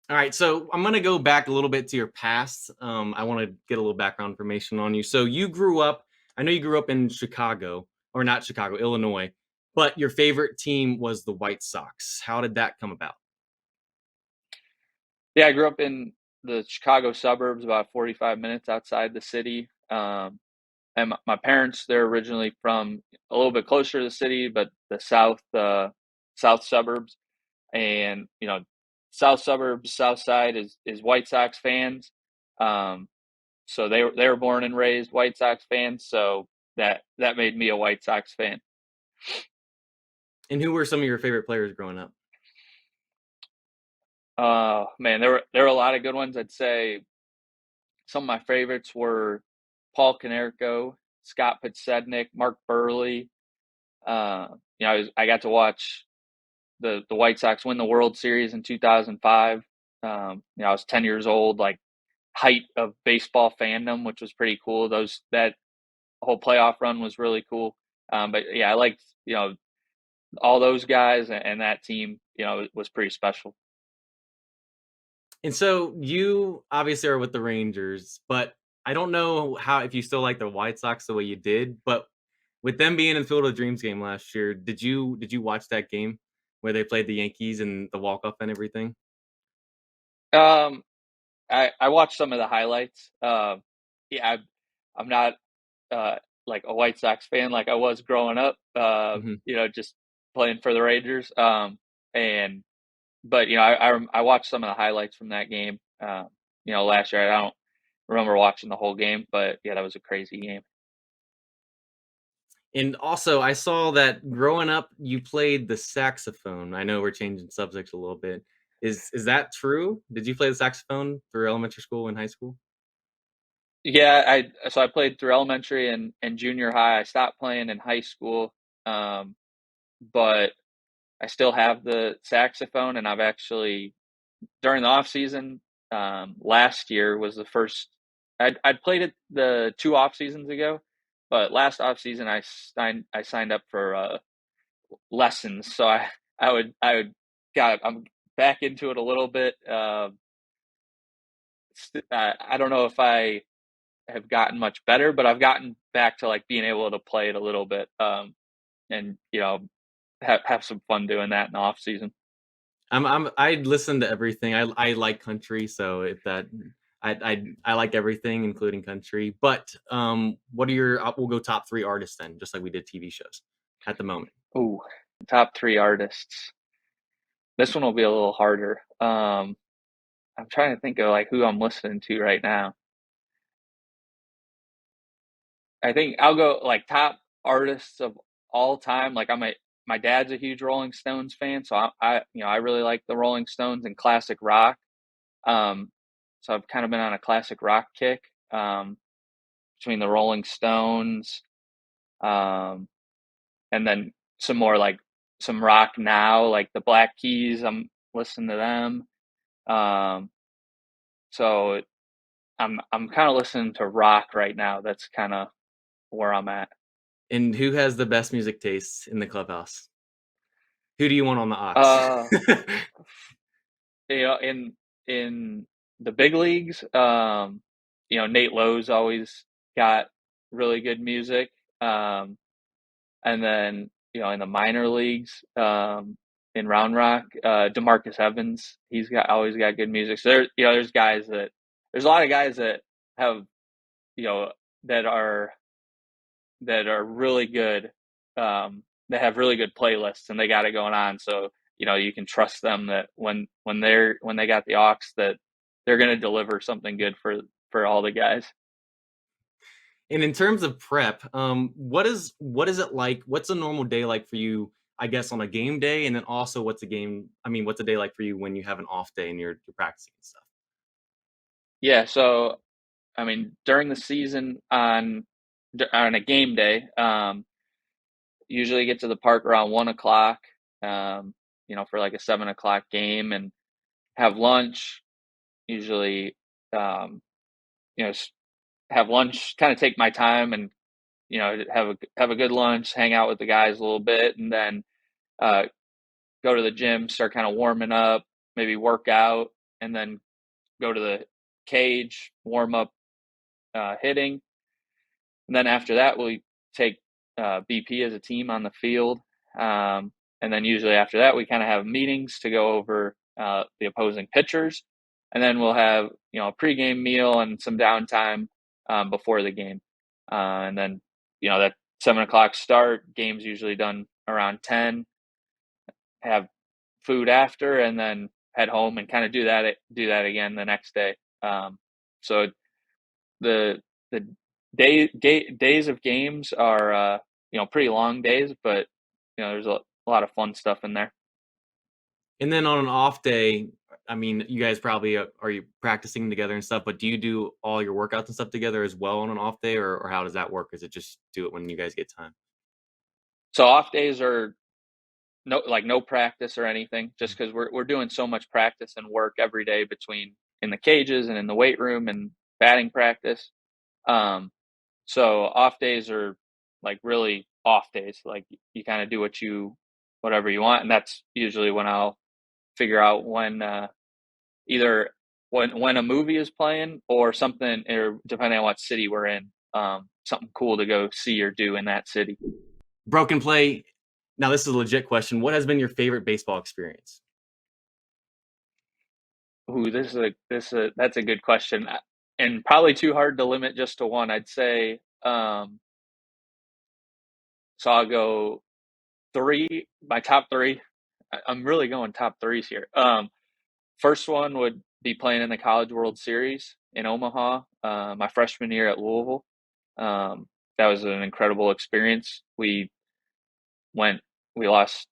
All right, so I'm gonna go back a little bit to your past. I want to get a little background information on you. So you grew up. I know you grew up in Chicago, or not Chicago, Illinois, but your favorite team was the White Sox. How did that come about? Yeah, I grew up in the Chicago suburbs, about 45 minutes outside the city. And my parents, they're originally from a little bit closer to the city, but the south suburbs. And south suburbs, south side is White Sox fans. Um, so they were born and raised White Sox fans. So that made me a White Sox fan. And who were some of your favorite players growing up? Man, there were a lot of good ones. I'd say some of my favorites were Paul Konerko, Scott Podsednik, Mark Burley. Uh, I got to watch the White Sox win the World Series in 2005. I was 10 years old, like height of baseball fandom, which was pretty cool. That whole playoff run was really cool. But yeah, I liked all those guys, and that team. It was pretty special. And so you obviously are with the Rangers, but I don't know how if you still like the White Sox the way you did, but with them being in Field of Dreams game last year, did you watch that game where they played the Yankees and the walk off and everything? Um, I watched some of the highlights. Yeah, I'm not uh, like a White Sox fan like I was growing up. Hmm. Just playing for the Rangers. And but I watched some of the highlights from that game. Last year I don't remember watching the whole game, but yeah, that was a crazy game. And also, I saw that growing up, you played the saxophone. I know we're changing subjects a little bit. Is that true? Did you play the saxophone through elementary school and high school? Yeah, I played through elementary and junior high. I stopped playing in high school, um, but I still have the saxophone, and I've actually during the off season last year was the first. I'd played it the two off seasons ago, but last off season I signed up for lessons, so I would got I'm back into it a little bit. I don't know if I have gotten much better, but I've gotten back to like being able to play it a little bit, and have some fun doing that in the off season. I listen to everything. I like country, so if that I like everything, including country. But what are your? We'll go top three artists then, just like we did TV shows at the moment. Ooh, top three artists. This one will be a little harder. I'm trying to think of like who I'm listening to right now. I think I'll go like top artists of all time. Like my dad's a huge Rolling Stones fan, so I really like the Rolling Stones and classic rock. Um, so I've kind of been on a classic rock kick between the Rolling Stones, um, and then some more like some rock now, like the Black Keys. I'm listening to them. Um, so I'm kind of listening to rock right now. That's kind of where I'm at. And who has the best music taste in the clubhouse? Who do you want on the Ox? Uh, in the big leagues, Nate Lowe's always got really good music. And then in the minor leagues, in Round Rock, DeMarcus Evans, he's got always got good music. So there's a lot of guys that have you know that are really good, that have really good playlists, and they got it going on. So you can trust them that when they got the aux, that they're going to deliver something good for all the guys. And in terms of prep, what is it like? What's a normal day like for you? I guess on a game day, and then also what's a game? I mean, what's a day like for you when you have an off day and you're practicing and stuff? Yeah, so I mean during the season on a game day, usually get to the park around 1 o'clock, for like a 7 o'clock game, and have lunch. Usually, um, you know, have lunch, kind of take my time, and have a good lunch, hang out with the guys a little bit, and then uh, go to the gym, start kind of warming up, maybe work out, and then go to the cage, warm up hitting. And then after that, we take BP as a team on the field. And then usually after that, we kind of have meetings to go over the opposing pitchers. And then we'll have, a pregame meal and some downtime before the game. And then, that 7 o'clock start, game's usually done around 10, have food after, and then head home and kind of do that again the next day. So the the days of games are pretty long days, but there's a lot of fun stuff in there. And then on an off day, I mean, you guys probably are you practicing together and stuff, but do you do all your workouts and stuff together as well on an off day, or how does that work? Is it just do it when you guys get time? So off days are no practice or anything, just because we're doing so much practice and work every day between in the cages and in the weight room and batting practice. So off days are like really off days. Like you kind of do whatever you want, and that's usually when I'll figure out when either when a movie is playing or something, or depending on what city we're in, something cool to go see or do in that city. Broken play. Now, this is a legit question. What has been your favorite baseball experience? Ooh, that's a good question, and probably too hard to limit just to one. I'd say so. I'll go three. My top three. I'm really going top threes here. First one would be playing in the College World Series in Omaha, my freshman year at Louisville. That was an incredible experience. We lost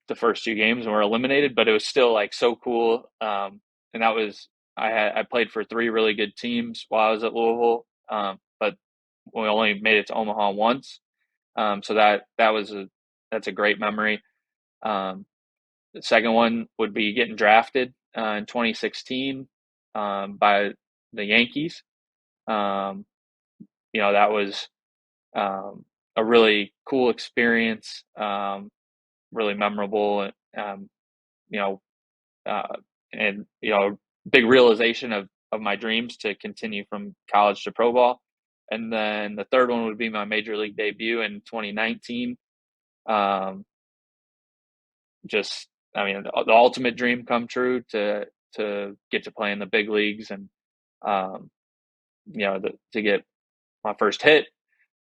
the first two games and were eliminated, but it was still like so cool. And that was I played for three really good teams while I was at Louisville, but we only made it to Omaha once. So that's a great memory. The second one would be getting drafted in 2016 by the Yankees. That was a really cool experience, really memorable, you know, and big realization of my dreams to continue from college to pro ball. And then the third one would be my major league debut in 2019. Just, I mean, the ultimate dream come true to get to play in the big leagues, and to get my first hit,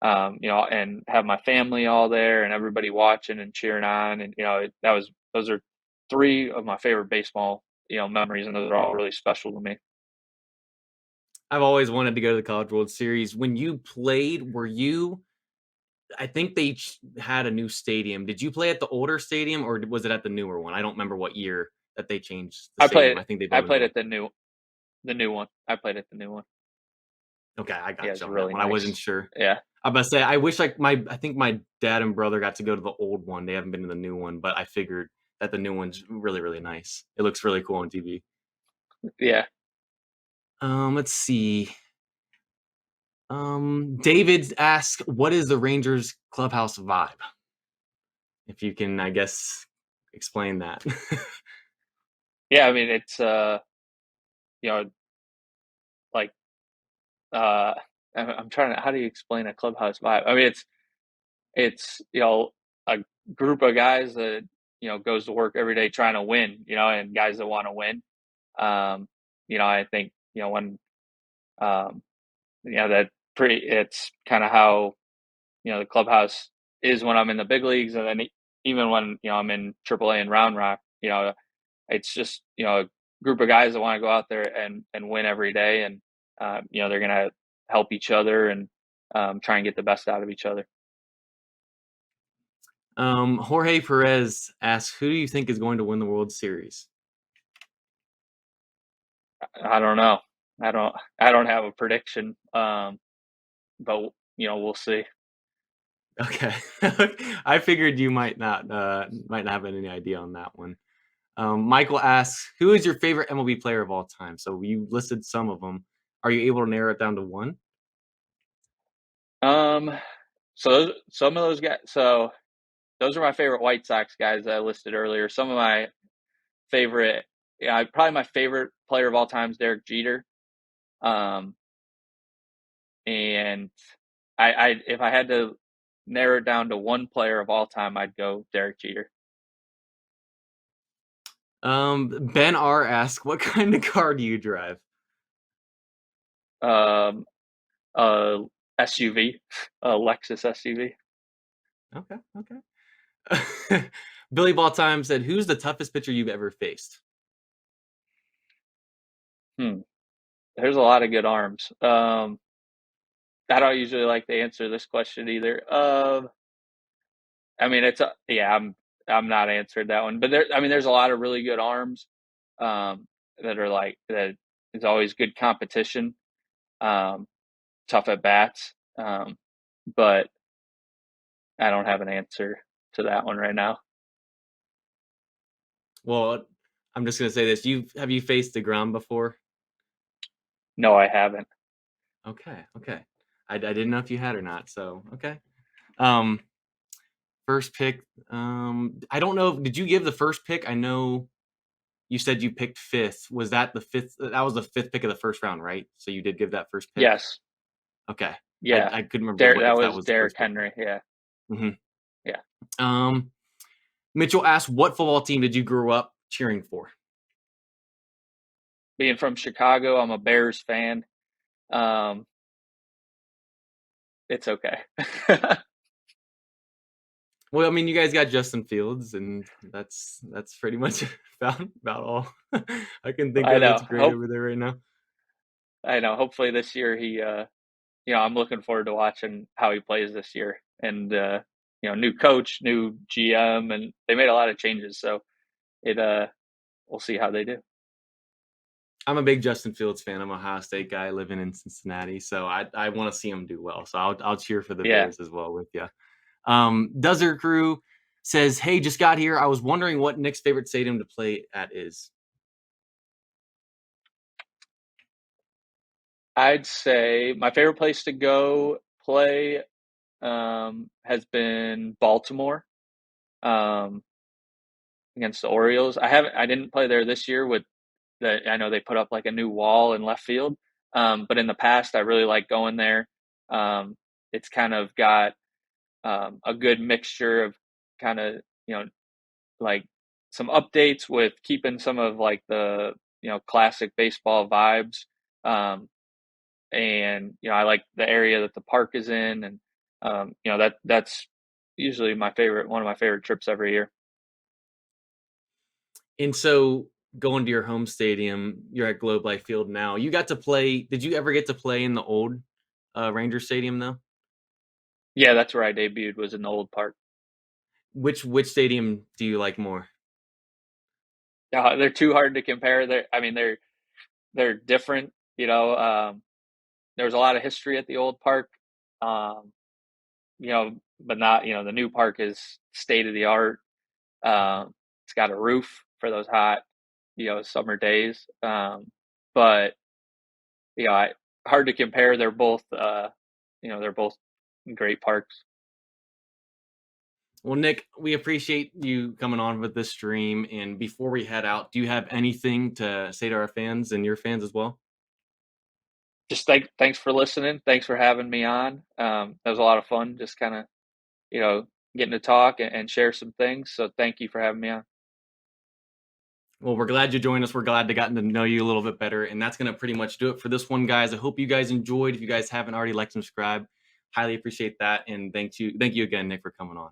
and have my family all there and everybody watching and cheering on, and those are three of my favorite baseball memories, and those are all really special to me. I've always wanted to go to the College World Series. When you played, were you? I think they had a new stadium. Did you play at the older stadium, or was it at the newer one? I don't remember what year that they changed the I stadium. played I think they I built a new played one. at the new one. I played at the new one. Okay, I Yeah, got it's you on that really one. I wasn't nice. sure. Yeah. I was about to say, I wish I think my dad and brother got to go to the old one. They haven't been to the new one, but I figured that the new one's really, really nice. It looks really cool on TV. Yeah. Let's see. David asks, "What is the Rangers clubhouse vibe?" If you can, I guess, explain that. Yeah, I mean, it's you know like uh I'm trying to, how do you explain a clubhouse vibe? I mean, it's a group of guys that goes to work every day trying to win, and guys that want to win. I think when that pretty it's kind of how the clubhouse is when I'm in the big leagues, and then even when I'm in AAA and Round Rock, it's just a group of guys that want to go out there and win every day, and they're gonna help each other and try and get the best out of each other. Jorge Perez asks, "Who do you think is going to win the World Series?" I don't know. I don't have a prediction, but we'll see. Okay, I figured you might not have any idea on that one. Michael asks, "Who is your favorite MLB player of all time?" So you listed some of them. Are you able to narrow it down to one? Um, so some of those guys. So those are my favorite White Sox guys that I listed earlier. Some of my favorite yeah, probably my favorite player of all time is Derek Jeter. Um, and I if I had to narrow it down to one player of all time, I'd go Derek Jeter. Ben R asks, what kind of car do you drive? Um, uh, SUV, Lexus SUV. Okay, okay. Billy Ball Time said, who's the toughest pitcher you've ever faced? Hmm. There's a lot of good arms. I don't usually like to answer this question either. I mean, yeah, I'm not answering that one, but I mean, there's a lot of really good arms that are like that. Is always good competition, um, tough at bats, but I don't have an answer to that one right now. Well, I'm just gonna say this. Have you faced the ground before? No, I haven't. Okay, okay. I didn't know if you had or not, so okay. Um, First pick. I don't know. Did you give the first pick? I know you said you picked fifth. Was that the fifth? That was the fifth pick of the first round, right? So you did give that first pick. Yes, Okay. yeah. I couldn't remember That if that was was the Derrick first pick. Henry. Yeah, Hmm. yeah. Mitchell asked, "What football team did you grow up cheering for?" Being from Chicago, I'm a Bears fan. Um, it's okay. Well, I mean, you guys got Justin Fields, and that's pretty much about all I can think I of. know. That's great over there right now. I know. Hopefully this year I'm looking forward to watching how he plays this year. And new coach, new GM, and they made a lot of changes. So it we'll see how they do. I'm a big Justin Fields fan. I'm a Ohio State guy living in Cincinnati, so I want to see him do well. So I'll cheer for the Yeah. Bears as well with you. Desert Crew says, "Hey, just got here. I was wondering what Nick's favorite stadium to play at is." I'd say my favorite place to go play has been Baltimore um, against the Orioles. I didn't play there this year with I know they put up like a new wall in left field. But in the past, I really like going there. It's kind of got a good mixture of kind of, like some updates with keeping some of like the, classic baseball vibes. And, I like the area that the park is in. And, that's usually one of my favorite trips every year. And so going to your home stadium, you're at Globe Life Field now. You got to play. Did you ever get to play in the old Ranger Stadium though? Yeah, that's where I debuted was in the old park. Which stadium do you like more? They're too hard to compare. They're different. There was a lot of history at the old park, um, but not, the new park is state of the art. It's got a roof for those hot, summer days. But hard to compare. They're both great parks. Well, Nick, we appreciate you coming on with this stream. And before we head out, do you have anything to say to our fans and your fans as well? Just thanks for listening. Thanks for having me on. That was a lot of fun. Just kind of, you know, getting to talk and share some things. So thank you for having me on. Well, we're glad you joined us. We're glad to gotten to know you a little bit better. And that's going to pretty much do it for this one, guys. I hope you guys enjoyed. If you guys haven't already, like, subscribe. Highly appreciate that. And thank you again, Nick, for coming on.